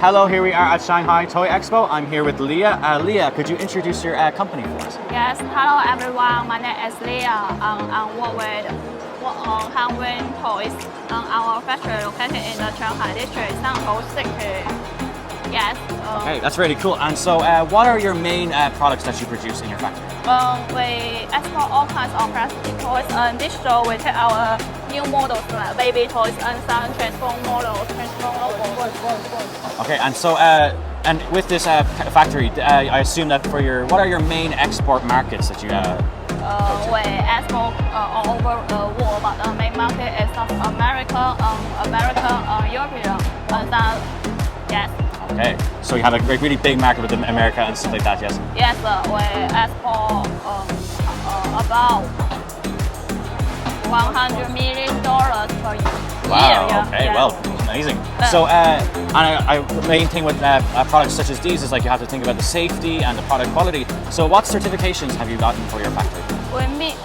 hello, here we are at Shanghai Toy Expo. I'm here with Leah. Leah, could you introduce your company for us? Yes, hello everyone. My name is Leah. I work with Halloween toys. Our factory located in the Shanghai district, Shanghai City. Yes. Okay, that's really cool. And so, what are your main products that you produce in your factory? We export all kinds of plastic toys. And this show we take our new models like baby toys and some transform models, Okay, and so, and with this factory, I assume that for what are your main export markets that you? We export all over the world, but the main market is South America, Europe, and yes. Okay, so you have a really big market with America and stuff like that, yes? Yes, we export about $100 million per year. Wow, okay, well, amazing. So, and main thing with products such as these is like you have to think about the safety and the product quality. So what certifications have you gotten for your factory? We meet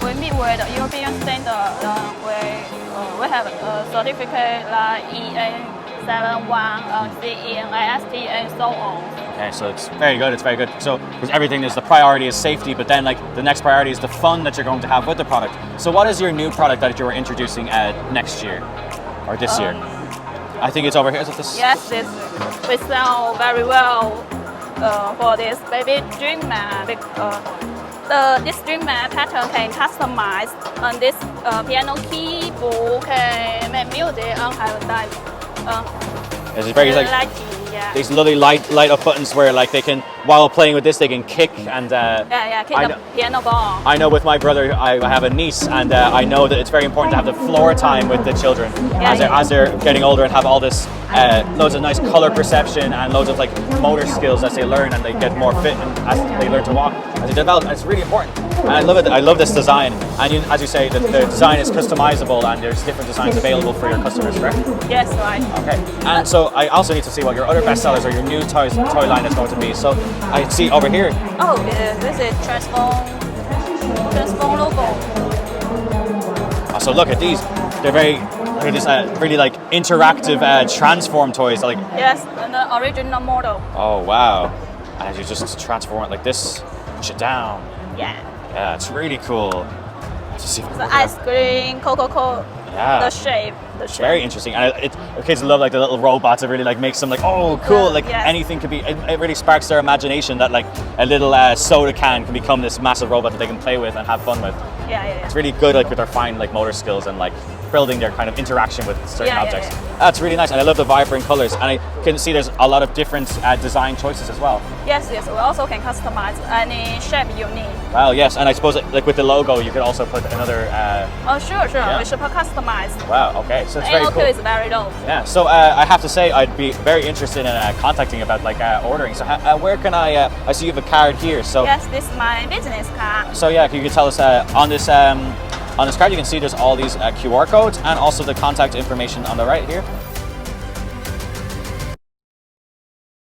with the European standard. We have a certificate like EA71, CE and ASTM and so on. Okay, so it's very good. It's very good. So, because everything is the priority is safety, but then like the next priority is the fun that you're going to have with the product. So, what is your new product that you are introducing next year or this year? I think it's over here. Is it this? Yes, we sell very well for this baby dreamer. This dreamer pattern can customize, and this piano keyboard can make music and have like. It's very like these lovely light up buttons where like they can, while playing with this, they can kick and kick the piano ball. I know with my brother, I have a niece, and I know that it's very important to have the floor time with the children as they're getting older and have all this loads of nice color perception and loads of like motor skills as they learn and they get more fit and as they learn to walk, as they develop. And it's really important. And I love it. I love this design. And as you say, the design is customizable and there's different designs available for your customers, correct? Yes, right. Okay. And so I also need to see what your other bestsellers or your new toy line is going to be. So I see over here. Oh, this is Transform logo. Oh, so look at these. They're look at this really like interactive transform toys. Like yes, the original model. Oh wow! And you just transform it like this, push it down. Yeah. Yeah, it's really cool. Let's see if the ice cream, Coca-Cola. Yeah. The shape. It's very interesting, and the kids love like the little robots. It really like makes them like, oh, cool. Like anything could be. It really sparks their imagination that like a little soda can can become this massive robot that they can play with and have fun with. Yeah. It's really good, like with their fine like motor skills and like building their kind of interaction with certain objects. That's really nice, and I love the vibrant colors. And I can see there's a lot of different design choices as well. Yes. We also can customize any shape you need. Well, yes, and I suppose like with the logo, you could also put another. Oh, sure. Yeah. We should customize. Wow. Okay. So it's very cool. is very low. Yeah. So I have to say, I'd be very interested in contacting about like ordering. So where can I? I see you have a card here. So yes, this is my business card. So yeah, you could tell us on this card, you can see there's all these QR codes and also the contact information on the right here.